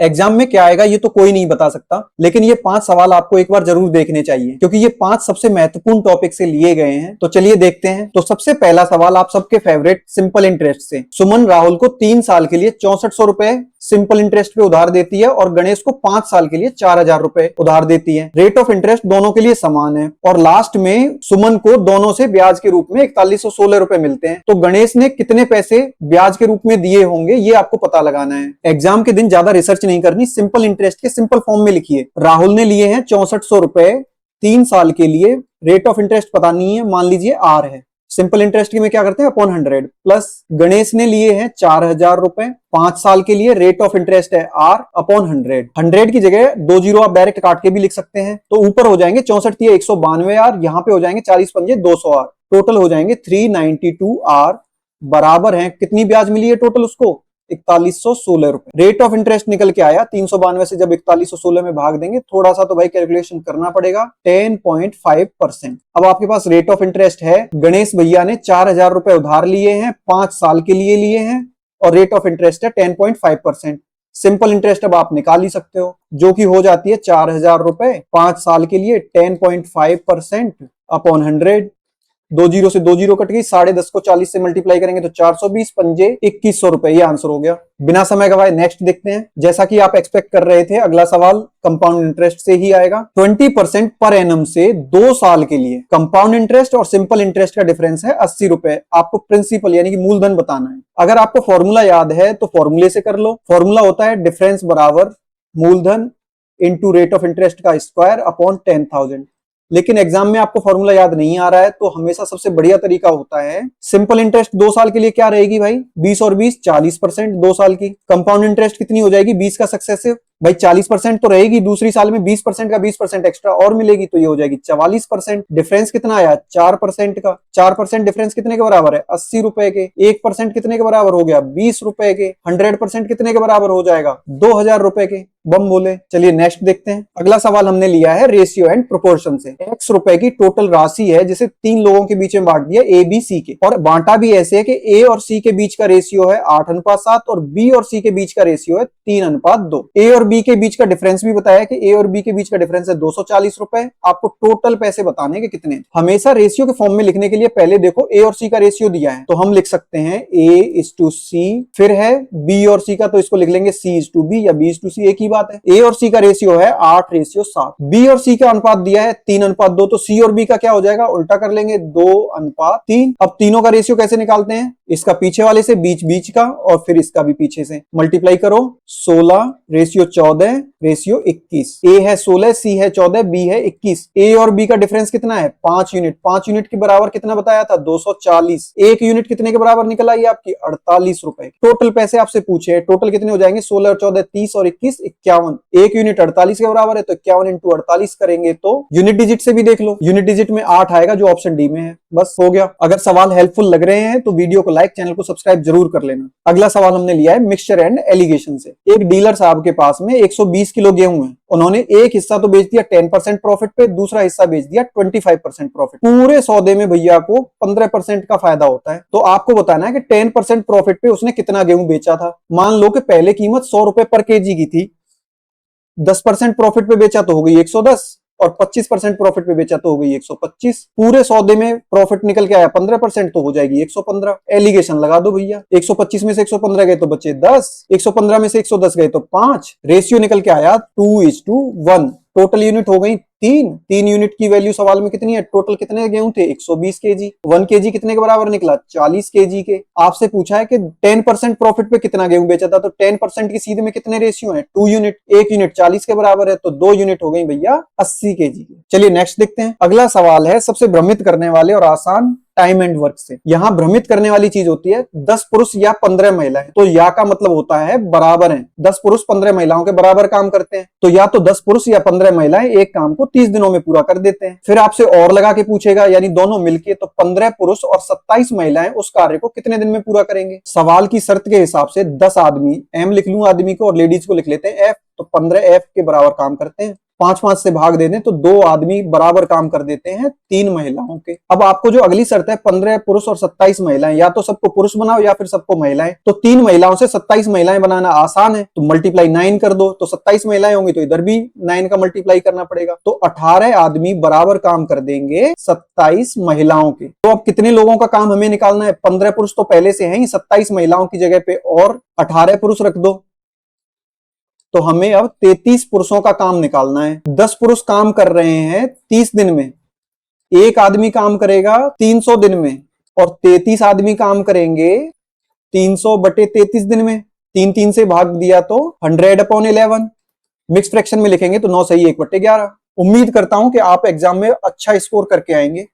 Exam में क्या आएगा ये तो कोई नहीं बता सकता, लेकिन ये 5 सवाल आपको एक बार जरूर देखने चाहिए क्योंकि ये 5 सबसे महत्वपूर्ण टॉपिक से लिए गए हैं। तो चलिए देखते हैं। तो सबसे पहला सवाल आप सबके फेवरेट सिंपल इंटरेस्ट से। सुमन राहुल को 3 साल के लिए 6400 रुपए सिंपल इंटरेस्ट पे उधार देती है और गणेश को 5 साल के लिए 4000 रुपए उधार देती है। रेट ऑफ इंटरेस्ट दोनों के लिए समान है और लास्ट में सुमन को दोनों से ब्याज के रूप में 4116 रुपए मिलते हैं। तो गणेश ने कितने पैसे ब्याज के रूप में दिए होंगे ये आपको पता लगाना है। एग्जाम के दिन ज्यादा रिसर्च नहीं करनी, सिंपल इंटरेस्ट के सिंपल फॉर्म में लिखिए। राहुल ने लिए हैं 6400 रुपए 3 साल के लिए, रेट ऑफ इंटरेस्ट पता नहीं है, मान लीजिए आर है। सिंपल इंटरेस्ट की में क्या करते हैं अपॉन 100 प्लस गणेश ने लिए हैं 4000 रुपए 5 साल के लिए, रेट ऑफ इंटरेस्ट है आर अपॉन 100 की जगह 2 जीरो आप डायरेक्ट काट के भी लिख सकते हैं। तो ऊपर हो जाएंगे 64 192 आर, यहाँ पे हो जाएंगे 40 पंजे 200 आर, टोटल हो जाएंगे 392 आर बराबर है कितनी ब्याज मिली है टोटल उसको 4116 रुपए। रेट ऑफ इंटरेस्ट निकल के आया 392 से जब 4116 में भाग देंगे, थोड़ा सा तो भाई कैलकुलेशन करना पड़ेगा, 10.5%। अब आपके पास रेट ऑफ इंटरेस्ट है, गणेश भैया ने 4000 रुपए उधार लिए हैं, 5 साल के लिए लिए हैं और रेट ऑफ इंटरेस्ट है 10.5%। सिंपल इंटरेस्ट अब आप निकाल ही सकते हो जो कि हो जाती है 4000 रुपए 5 साल के लिए 10.5% अपॉन 100। 2 जीरो से 2 जीरो कट गई, 10.5 को 40 से मल्टीप्लाई करेंगे तो 420 पंजे 2100 रुपए, ये आंसर हो गया। बिना समय गवाए नेक्स्ट देखते हैं। जैसा कि आप एक्सपेक्ट कर रहे थे अगला सवाल कंपाउंड इंटरेस्ट से ही आएगा। 20% पर एनम से 2 साल के लिए कंपाउंड इंटरेस्ट और सिंपल इंटरेस्ट का डिफरेंस है 80 रुपए। आपको प्रिंसिपल यानी कि मूलधन बताना है। अगर आपको फॉर्मूला याद है तो फॉर्मूले से कर लो। फॉर्मूला होता है डिफरेंस बराबर मूलधन इंटू रेट ऑफ इंटरेस्ट का स्क्वायर अपॉन 10,000। लेकिन एग्जाम में आपको फॉर्मूला याद नहीं आ रहा है तो हमेशा सबसे बढ़िया तरीका होता है सिंपल इंटरेस्ट 2 साल के लिए क्या रहेगी भाई 20 और 20 40% 2 साल की। कंपाउंड इंटरेस्ट कितनी हो जाएगी 20 का सक्सेसिव भाई 40% तो रहेगी, दूसरी साल में 20% का 20% एक्स्ट्रा और मिलेगी तो ये हो जाएगी 44%। डिफरेंस कितना आया 4% का, 4% डिफरेंस कितने के बराबर है 80 रुपए के, 1% कितने के बराबर हो गया 20 रुपए के, 100% कितने के बराबर हो जाएगा 2000 रुपए के। बम बोले। चलिए नेक्स्ट देखते हैं। अगला सवाल हमने लिया है रेशियो एंड प्रोपोर्शन से। x रुपए की टोटल राशि है जिसे 3 लोगों के बीच में बांट दिया ए बी सी के, और बांटा भी ऐसे है कि ए और सी के बीच का रेशियो है 8:7 और बी और सी के बीच का रेशियो है 3:2। ए और बी के बीच का डिफरेंस भी बताया कि ए और बी के बीच का डिफरेंस है 240 रुपए। आपको टोटल पैसे बताने के कितने। हमेशा रेशियो के फॉर्म में लिखने के लिए पहले देखो ए और सी का रेशियो दिया है तो हम लिख सकते हैं A:C, फिर है बी और सी का तो इसको लिख लेंगे C:B या B:C, एक ही बात है। ए और सी का रेशियो है 8:7, बी और सी का अनुपात दिया है 3:2, तो सी और बी का क्या हो जाएगा उल्टा कर लेंगे 2:3। अब तीनों का रेशियो कैसे निकालते हैं, इसका पीछे वाले से बीच का और फिर इसका भी पीछे से मल्टीप्लाई करो 16 रेशियो 14 रेशियो 21। ए है 16, सी है 14, बी है 21। ए और बी का डिफरेंस कितना है 5 यूनिट। 5 यूनिट के बराबर कितना बताया था 240। 1 यूनिट कितने के बराबर निकल आई आपकी 48 रुपए। टोटल पैसे आपसे पूछे टोटल कितने हो जाएंगे 16 और 14 30 और 21 51। 1 यूनिट 48 के बराबर है तो 51 इंटू 48 करेंगे तो यूनिट डिजिट से भी देख लो, यूनिट डिजिट में 8 आएगा जो ऑप्शन डी में है। बस हो गया। अगर सवाल हेल्पफुल लग रहे हैं तो वीडियो को लाइक, चैनल को सब्सक्राइब जरूर कर लेना। अगला सवाल हमने लिया है मिक्सचर एंड एलिगेशन से। एक डीलर साहब के पास में 120 किलो गेहूं है, उन्होंने एक हिस्सा तो बेच दिया 10% प्रॉफिट पे, दूसरा हिस्सा बेच दिया 25% प्रॉफिट। पूरे सौदे में भैया को 15% का फायदा होता है। तो आपको बताना है कि 10% प्रॉफिट पे उसने कितना गेहूं बेचा था। मान लो कि पहले कीमत 100 रुपए पर केजी की थी, 10% प्रॉफिट पे बेचा तो हो गई 110 और 25% प्रॉफिट पे बेचा तो हो गई 125। पूरे सौदे में प्रॉफिट निकल के आया 15% तो हो जाएगी 115। एलिगेशन लगा दो भैया, 125 में से 115 गए तो बचे 10, 115 में से 110 गए तो 5। रेशियो निकल के आया 2:1। टोटल यूनिट हो गई 3 यूनिट की वैल्यू सवाल में कितनी है, टोटल कितने गेहूं थे 120 केजी। 1 केजी कितने के बराबर निकला 40 केजी के। आपसे पूछा है कि 10% प्रॉफिट पे कितना गेहूं बेचा था, तो 10% की सीधे में कितने रेशियो हैं 2 यूनिट। 1 यूनिट 40 के बराबर है तो 2 यूनिट हो गई भैया 80 केजी के। चलिए नेक्स्ट देखते हैं। अगला सवाल है सबसे भ्रमित करने वाले और आसान टाइम एंड वर्क से। यहां भ्रमित करने वाली चीज होती है 10 पुरुष या 15 महिलाएं, तो या का मतलब होता है बराबर हैं। 10 पुरुष 15 महिलाओं के बराबर काम करते हैं, तो या तो 10 पुरुष या 15 महिलाएं एक काम को 30 दिनों में पूरा कर देते हैं। फिर आपसे और लगा के पूछेगा यानी दोनों मिलके, तो 15 पुरुष और 27 महिलाएं उस कार्य को कितने दिन में पूरा करेंगे। सवाल की शर्त के हिसाब से 10 आदमी, एम लिख लूं आदमी को और लेडीज को लिख लेते हैं एफ, तो 15 एफ के बराबर काम करते हैं। 5-5 से भाग दे दें तो 2 आदमी बराबर काम कर देते हैं 3 महिलाओं के। अब आपको जो अगली शर्त है 15 पुरुष और 27 महिलाएं, या तो सबको पुरुष बनाओ या फिर सबको महिलाएं। तो 3 महिलाओं से 27 महिलाएं बनाना आसान है, तो मल्टीप्लाई 9 कर दो, तो 27 महिलाएं होंगी तो इधर भी 9 का मल्टीप्लाई करना पड़ेगा। तो 18 आदमी बराबर काम कर देंगे 27 महिलाओं के। तो अब कितने लोगों का काम हमें निकालना है? 15 पुरुष तो पहले से हैं, 27 महिलाओं की जगह पे और 18 पुरुष रख दो, तो हमें अब 33 पुरुषों का काम निकालना है। 10 पुरुष काम कर रहे हैं 30 दिन में, एक आदमी काम करेगा 300 दिन में, और 33 आदमी काम करेंगे 300 बटे 33 दिन में। 3 से भाग दिया तो 100/11। मिक्स फ्रैक्शन में लिखेंगे तो 9 सही 1/11। उम्मीद करता हूं कि आप एग्जाम में अच्छा स्कोर करके आएंगे।